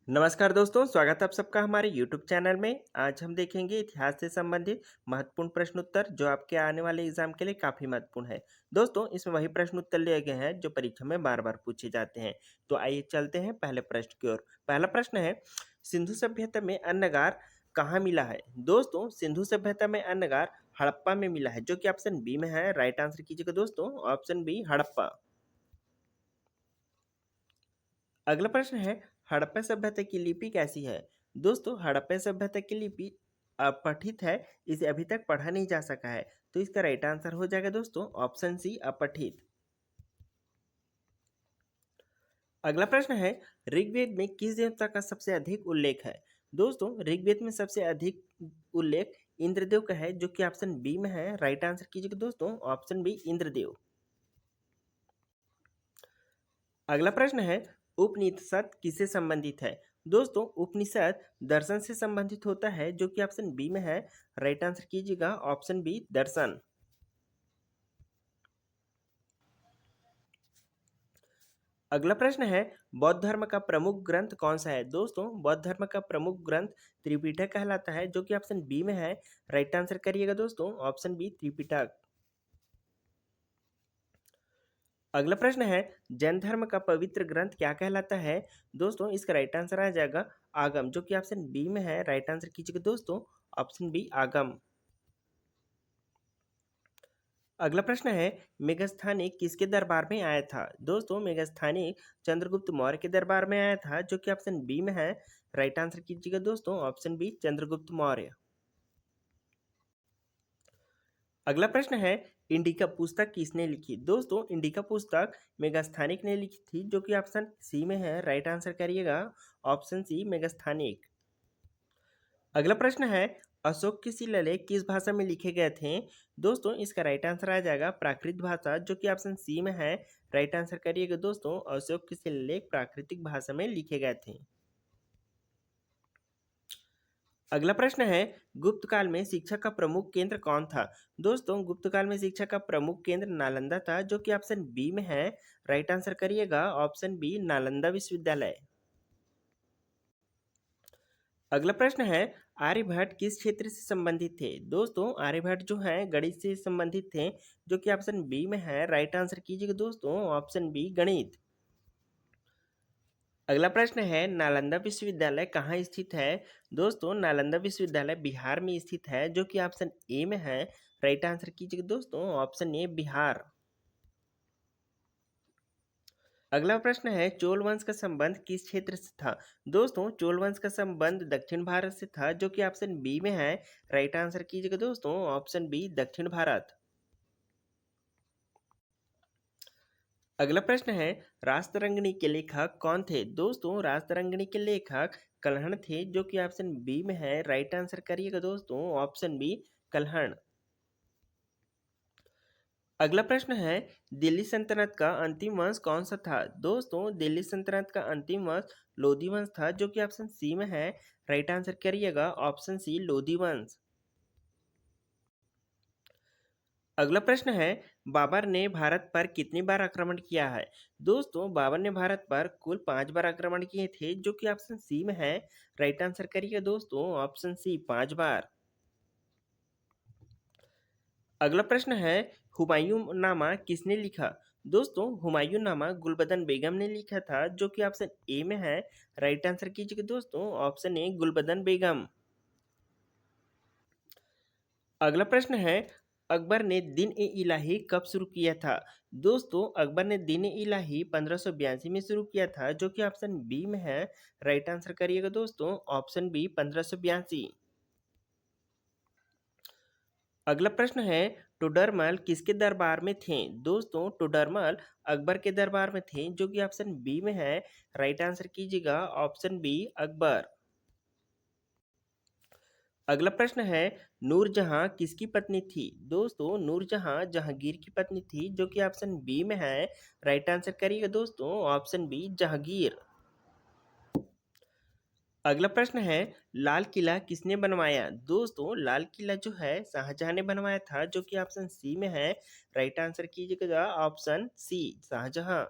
नमस्कार दोस्तों, स्वागत है आप सबका हमारे YouTube चैनल में। आज हम देखेंगे इतिहास से संबंधित महत्वपूर्ण प्रश्न उत्तर जो आपके आने वाले एग्जाम के लिए काफ़ी महत्वपूर्ण है। दोस्तों, इसमें वही प्रश्न उत्तर लिए गए हैं जो परीक्षा में बार-बार पूछे जाते हैं। तो आइए चलते हैं पहले प्रश्न की ओर। पहला प्रश्न है, सिंधु सभ्यता में अन्नगार कहाँ मिला है? दोस्तों, सिंधु सभ्यता में अन्नगार हड़प्पा में मिला है, जो कि ऑप्शन बी में है। राइट आंसर कीजिएगा दोस्तों, ऑप्शन बी हड़प्पा। अगला प्रश्न है, हड़प्पा सभ्यता की लिपि कैसी है? दोस्तों, हड़प्पा सभ्यता की लिपि अपठित है, इसे अभी तक पढ़ा नहीं जा सका है। तो इसका राइट आंसर हो जाएगा दोस्तों, ऑप्शन सी अपठित। अगला प्रश्न है, ऋग्वेद में किस देवता का सबसे अधिक उल्लेख है? दोस्तों, ऋग्वेद में सबसे अधिक उल्लेख इंद्रदेव का है, जो कि ऑप्शन बी में है। राइट आंसर कीजिएगा दोस्तों, ऑप्शन बी इंद्रदेव। अगला प्रश्न है, उपनिषद किससे संबंधित है? दोस्तों, उपनिषद दर्शन से संबंधित होता है, जो कि ऑप्शन बी में है। राइट आंसर कीजिएगा, ऑप्शन बी दर्शन। अगला प्रश्न है, बौद्ध धर्म का प्रमुख ग्रंथ कौन सा है? दोस्तों, बौद्ध धर्म का प्रमुख ग्रंथ त्रिपिटक कहलाता है, जो कि ऑप्शन बी में है। राइट आंसर करिएगा दोस्तों, ऑप्शन बी त्रिपिटक। अगला प्रश्न है, जैन धर्म का पवित्र ग्रंथ क्या कहलाता है? दोस्तों, इसका राइट आंसर आ जाएगा आगम, जो कि ऑप्शन बी में है। राइट आंसर कीजिएगा दोस्तों, ऑप्शन बी आगम। अगला प्रश्न है, मेगस्थानिक किसके दरबार में आया था? दोस्तों, मेगस्थानिक चंद्रगुप्त मौर्य के दरबार में आया था, जो कि ऑप्शन बी में है। राइट आंसर कीजिएगा दोस्तों, ऑप्शन बी चंद्रगुप्त मौर्य। अगला प्रश्न है, इंडिका पुस्तक किसने लिखी? दोस्तों, इंडिका पुस्तक मेगास्थानिक ने लिखी थी, जो कि ऑप्शन सी में है। राइट आंसर करिएगा, ऑप्शन सी मेगास्थानिक। अगला प्रश्न है, अशोक के शिलालेख किस भाषा में लिखे गए थे? दोस्तों, इसका राइट आंसर आ जाएगा प्राकृत भाषा, जो कि ऑप्शन सी में है। राइट आंसर करिएगा दोस्तों, अशोक के शिलालेख प्राकृतिक भाषा में लिखे गए थे। अगला प्रश्न है, गुप्त काल में शिक्षा का प्रमुख केंद्र कौन था? दोस्तों, गुप्त काल में शिक्षा का प्रमुख केंद्र नालंदा था, जो कि ऑप्शन बी में है। राइट आंसर करिएगा, ऑप्शन बी नालंदा विश्वविद्यालय। अगला प्रश्न है, आर्यभट्ट किस क्षेत्र से संबंधित थे? दोस्तों, आर्यभट्ट जो है गणित से संबंधित थे, जो कि ऑप्शन बी में है। राइट आंसर कीजिएगा दोस्तों, ऑप्शन बी गणित। अगला प्रश्न है, नालंदा विश्वविद्यालय कहाँ स्थित है? दोस्तों, नालंदा विश्वविद्यालय बिहार में स्थित है, जो कि ऑप्शन ए में है। राइट आंसर कीजिएगा दोस्तों, ऑप्शन ए बिहार। अगला प्रश्न है, चोल वंश का संबंध किस क्षेत्र से था? दोस्तों, चोल वंश का संबंध दक्षिण भारत से था, जो कि ऑप्शन बी में है। राइट आंसर कीजिएगा दोस्तों, ऑप्शन बी दक्षिण भारत। अगला प्रश्न है, रास्तरंगिणी के लेखक कौन थे? दोस्तों, रास्तरंगिणी के लेखक कल्हण थे, जो कि ऑप्शन बी में है। राइट आंसर करिएगा दोस्तों, ऑप्शन बी कल्हण। अगला प्रश्न है, दिल्ली सल्तनत का अंतिम वंश कौन सा था? दोस्तों, दिल्ली सल्तनत का अंतिम वंश लोधी वंश था, जो कि ऑप्शन सी में है। राइट आंसर करिएगा, ऑप्शन सी लोधी वंश। अगला प्रश्न है, बाबर ने भारत पर कितनी बार आक्रमण किया है? दोस्तों, बाबर ने भारत पर कुल 5 बार आक्रमण किए थे, जो कि ऑप्शन सी में है। राइट आंसर करिए दोस्तों, ऑप्शन सी 5 बार। अगला प्रश्न है, हुमायूं नामा किसने लिखा? दोस्तों, हुमायूं नामा गुलबदन बेगम ने लिखा था, जो कि ऑप्शन ए में है। राइट आंसर कीजिएगा दोस्तों, ऑप्शन ए गुलबदन बेगम। अगला प्रश्न है, अकबर ने दिन ए इलाही कब शुरू किया था? दोस्तों, अकबर ने दिन ए इलाही 1582 में शुरू किया था, जो कि ऑप्शन बी में है। राइट आंसर करिएगा दोस्तों, ऑप्शन बी 1582। अगला प्रश्न है, टोडरमल किसके दरबार में थे? दोस्तों, टोडरमल अकबर के दरबार में थे, जो कि ऑप्शन बी में है। राइट आंसर कीजिएगा, ऑप्शन बी अकबर। अगला प्रश्न है, नूरजहां किसकी पत्नी थी? दोस्तों, नूरजहां जहांगीर की पत्नी थी, जो कि ऑप्शन बी में है। राइट आंसर करिएगा दोस्तों, ऑप्शन बी जहांगीर। अगला प्रश्न है, लाल किला किसने बनवाया? दोस्तों, लाल किला जो है शाहजहां ने बनवाया था, जो कि ऑप्शन सी में है। राइट आंसर कीजिएगा ऑप्शन सी शाहजहां।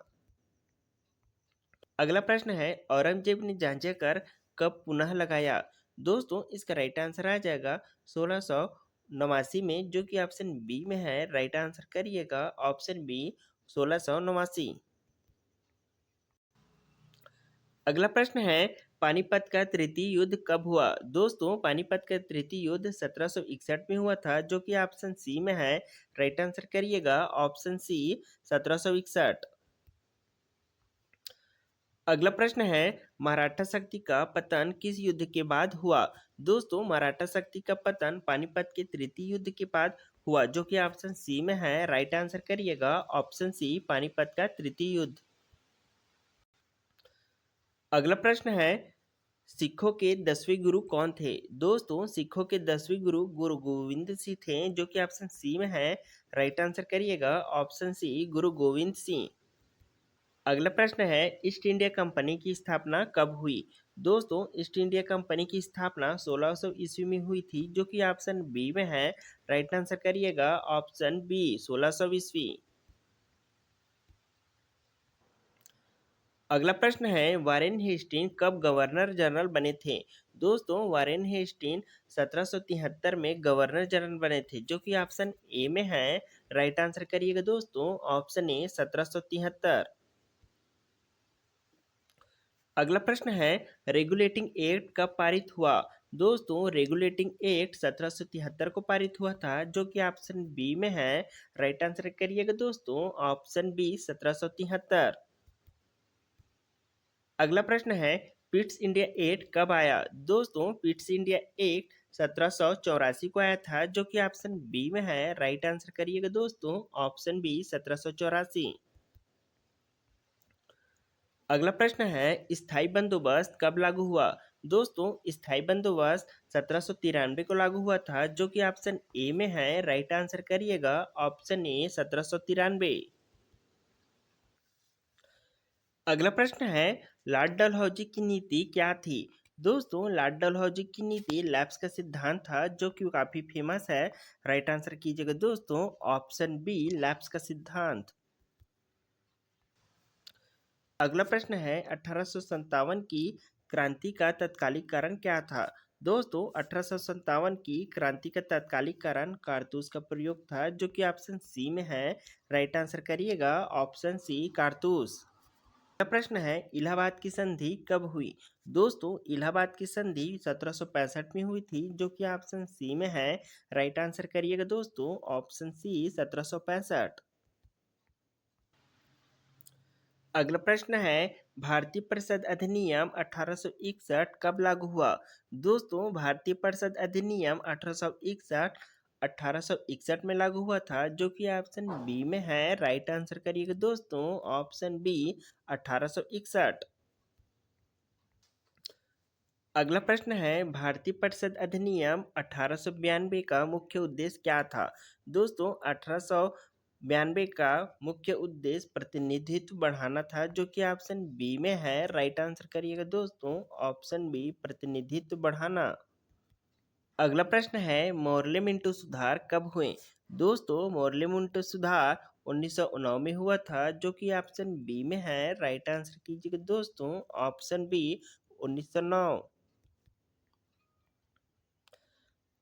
अगला प्रश्न है औरंगजेब ने झांझेकर कब पुनः लगाया। दोस्तों इसका राइट आंसर आ जाएगा 1689 में, जो कि ऑप्शन बी में है। राइट आंसर करिएगा ऑप्शन बी 1689। अगला प्रश्न है पानीपत का तृतीय युद्ध कब हुआ। दोस्तों पानीपत का तृतीय युद्ध 1761 में हुआ था, जो कि ऑप्शन सी में है। राइट आंसर करिएगा ऑप्शन सी 1761। अगला प्रश्न है मराठा शक्ति का पतन किस युद्ध के बाद हुआ। दोस्तों मराठा शक्ति का पतन पानीपत के तृतीय युद्ध के बाद हुआ, जो कि ऑप्शन सी में है। राइट आंसर करिएगा ऑप्शन सी पानीपत का तृतीय युद्ध। अगला प्रश्न है सिखों के 10वें गुरु कौन थे। दोस्तों सिखों के 10वें गुरु गुरु गोविंद सिंह थे, जो कि ऑप्शन सी में है। राइट आंसर करिएगा ऑप्शन सी गुरु गोविंद सिंह। अगला प्रश्न है ईस्ट इंडिया कंपनी की स्थापना कब हुई। दोस्तों ईस्ट इंडिया कंपनी की स्थापना 1600 ईस्वी में हुई थी, जो कि ऑप्शन बी में है। राइट आंसर करिएगा ऑप्शन बी 1600 ईस्वी। अगला प्रश्न है वारेन हेस्टिंग कब गवर्नर जनरल बने थे। दोस्तों वारेन हेस्टिंग 1773 में गवर्नर जनरल बने थे, जो कि ऑप्शन ए में है। राइट आंसर करिएगा दोस्तों ऑप्शन ए 1773। अगला प्रश्न है रेगुलेटिंग एक्ट कब पारित हुआ। दोस्तों रेगुलेटिंग एक्ट 1773 को पारित हुआ था, जो कि ऑप्शन बी में है। राइट आंसर करिएगा दोस्तों ऑप्शन बी 1773। अगला प्रश्न है पिट्स इंडिया एक्ट कब आया। दोस्तों पिट्स इंडिया एक्ट 1784 को आया था, जो कि ऑप्शन बी में है। राइट आंसर करिएगा दोस्तों ऑप्शन बी 1784। अगला प्रश्न है स्थायी बंदोबस्त कब लागू हुआ। दोस्तों स्थायी बंदोबस्त 1793 को लागू हुआ था, जो कि ऑप्शन ए में है। राइट आंसर करिएगा ऑप्शन ए 1793। अगला प्रश्न है लॉर्ड डलहौजी की नीति क्या थी। दोस्तों लॉर्ड डलहौजी की नीति लैप्स का सिद्धांत था, जो कि काफी फेमस है। राइट आंसर कीजिएगा दोस्तों ऑप्शन बी लैप्स का सिद्धांत। अगला प्रश्न है 1857 की क्रांति का तत्कालिक कारण क्या था। दोस्तों 1857 की क्रांति का तत्कालिक कारण कारतूस का प्रयोग था, जो कि ऑप्शन सी में है। राइट आंसर करिएगा ऑप्शन सी कारतूस। अगला प्रश्न है इलाहाबाद की संधि कब हुई। दोस्तों इलाहाबाद की संधि 1765 में हुई थी, जो कि ऑप्शन सी में है। राइट आंसर करिएगा दोस्तों ऑप्शन सी 1765। अगला प्रश्न है भारतीय परिषद अधिनियम 1861 कब लागू हुआ। दोस्तों भारतीय परिषद अधिनियम 1861 में लागू हुआ था, जो कि ऑप्शन बी में है। राइट आंसर करिएगा दोस्तों ऑप्शन बी 1861। अगला प्रश्न है भारतीय परिषद अधिनियम 1892 का मुख्य उद्देश्य क्या था। दोस्तों 1892 का मुख्य उद्देश्य प्रतिनिधित्व बढ़ाना था, जो कि ऑप्शन बी में है। राइट आंसर करिएगा दोस्तों ऑप्शन बी प्रतिनिधित्व बढ़ाना। अगला प्रश्न है मोरले मिंटो सुधार कब हुए। दोस्तों मोरले मिंटो सुधार 1909 में हुआ था, जो कि ऑप्शन बी में है। राइट आंसर कीजिएगा दोस्तों ऑप्शन बी 1909।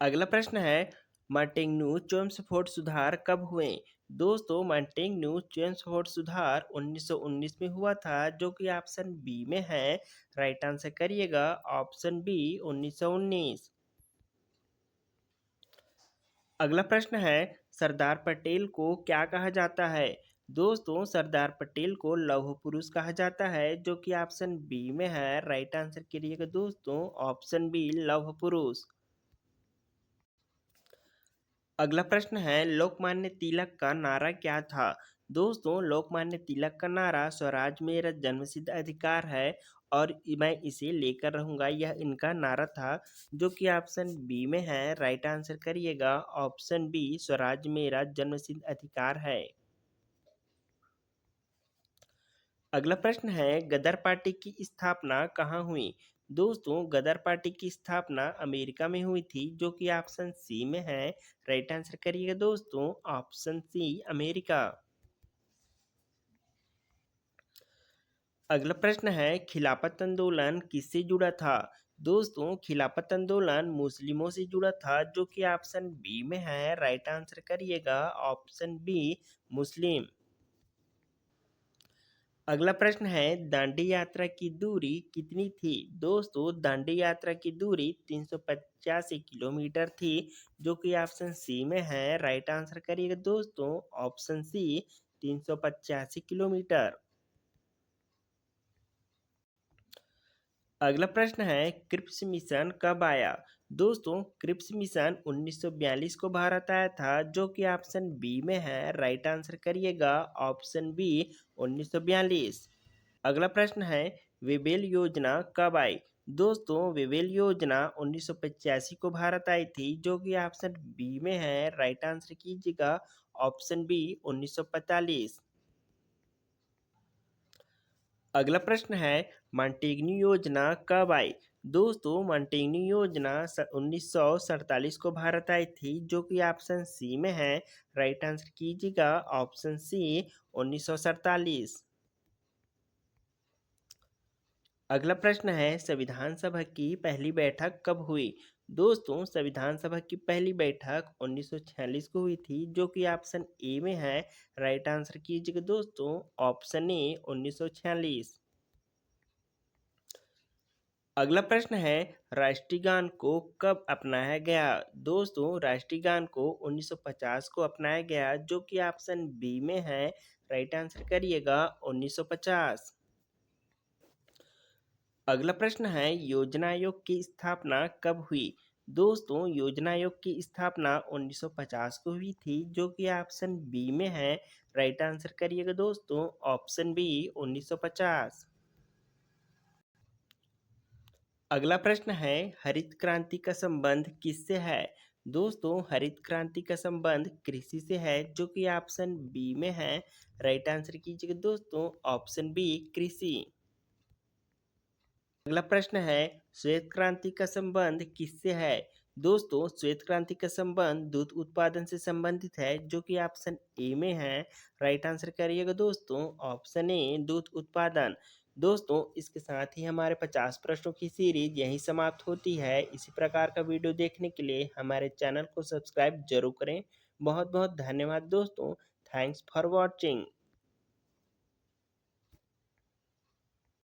अगला प्रश्न है मार्टेन्यू चेम्सफोर्ड सुधार कब हुए। दोस्तों मार्टेन्यू चेम्सफोर्ड सुधार 1919 में हुआ था, जो कि ऑप्शन बी में है। राइट आंसर करिएगा ऑप्शन बी 1919। अगला प्रश्न है सरदार पटेल को क्या कहा जाता है। दोस्तों सरदार पटेल को लौह पुरुष कहा जाता है, जो कि ऑप्शन बी में है। राइट आंसर करिएगा दोस्तों ऑप्शन बी लौह पुरुष। अगला प्रश्न है लोकमान्य तिलक का नारा क्या था। दोस्तों लोकमान्य तिलक का नारा स्वराज मेरा जन्मसिद्ध अधिकार है और मैं इसे लेकर रहूंगा, यह इनका नारा था, जो कि ऑप्शन बी में है। राइट आंसर करिएगा ऑप्शन बी स्वराज मेरा जन्मसिद्ध अधिकार है। अगला प्रश्न है गदर पार्टी की स्थापना कहाँ हुई। दोस्तों गदर पार्टी की स्थापना अमेरिका में हुई थी, जो कि ऑप्शन सी में है। राइट आंसर करिएगा दोस्तों ऑप्शन सी अमेरिका। अगला प्रश्न है खिलाफत आंदोलन किससे जुड़ा था। दोस्तों खिलाफत आंदोलन मुस्लिमों से जुड़ा था जो कि ऑप्शन बी में है। राइट आंसर करिएगा ऑप्शन बी मुस्लिम। अगला प्रश्न है दांडी यात्रा की दूरी कितनी थी। दोस्तों दांडी यात्रा की दूरी 385 किलोमीटर थी जो कि ऑप्शन सी में है। राइट आंसर करिएगा दोस्तों ऑप्शन सी 385 किलोमीटर। अगला प्रश्न है क्रिप्स मिशन कब आया। दोस्तों क्रिप्स मिशन 1942 को भारत आया था जो कि ऑप्शन बी में है। राइट आंसर करिएगा ऑप्शन बी 1942। अगला प्रश्न है वेबेल योजना कब आई। दोस्तों वेबेल योजना 1985 को भारत आई थी जो कि ऑप्शन बी में है। राइट आंसर कीजिएगा ऑप्शन बी 1945। अगला प्रश्न है मॉन्टेग्न्यू योजना कब आई। दोस्तों मॉन्टेग्न्यू योजना 1947 को भारत आई थी जो कि ऑप्शन सी में है। राइट आंसर कीजिएगा ऑप्शन सी 1947। अगला प्रश्न है संविधान सभा की पहली बैठक कब हुई। दोस्तों संविधान सभा की पहली बैठक 1946 को हुई थी जो कि ऑप्शन ए में है। राइट आंसर कीजिएगा दोस्तों ऑप्शन ए 1946। अगला प्रश्न है राष्ट्रीय गान को कब अपनाया गया। दोस्तों राष्ट्रीय गान को 1950 को अपनाया गया जो कि ऑप्शन बी में है। राइट आंसर करिएगा 1950। अगला प्रश्न है योजना आयोग की स्थापना कब हुई। दोस्तों योजना आयोग की स्थापना 1950 को हुई थी जो कि ऑप्शन बी में है। राइट आंसर करिएगा दोस्तों ऑप्शन बी 1950। अगला प्रश्न है हरित क्रांति का संबंध किससे है। दोस्तों हरित क्रांति का संबंध कृषि से है जो कि ऑप्शन बी में है। राइट आंसर कीजिएगा दोस्तों ऑप्शन बी कृषि। अगला प्रश्न है श्वेत क्रांति का संबंध किससे है। दोस्तों श्वेत क्रांति का संबंध दूध उत्पादन से संबंधित है जो कि ऑप्शन ए में है। राइट आंसर करिएगा दोस्तों ऑप्शन ए दूध उत्पादन। दोस्तों इसके साथ ही हमारे 50 प्रश्नों की सीरीज यहीं समाप्त होती है। इसी प्रकार का वीडियो देखने के लिए हमारे चैनल को सब्सक्राइब जरूर करें। बहुत बहुत धन्यवाद दोस्तों। Thanks for watching.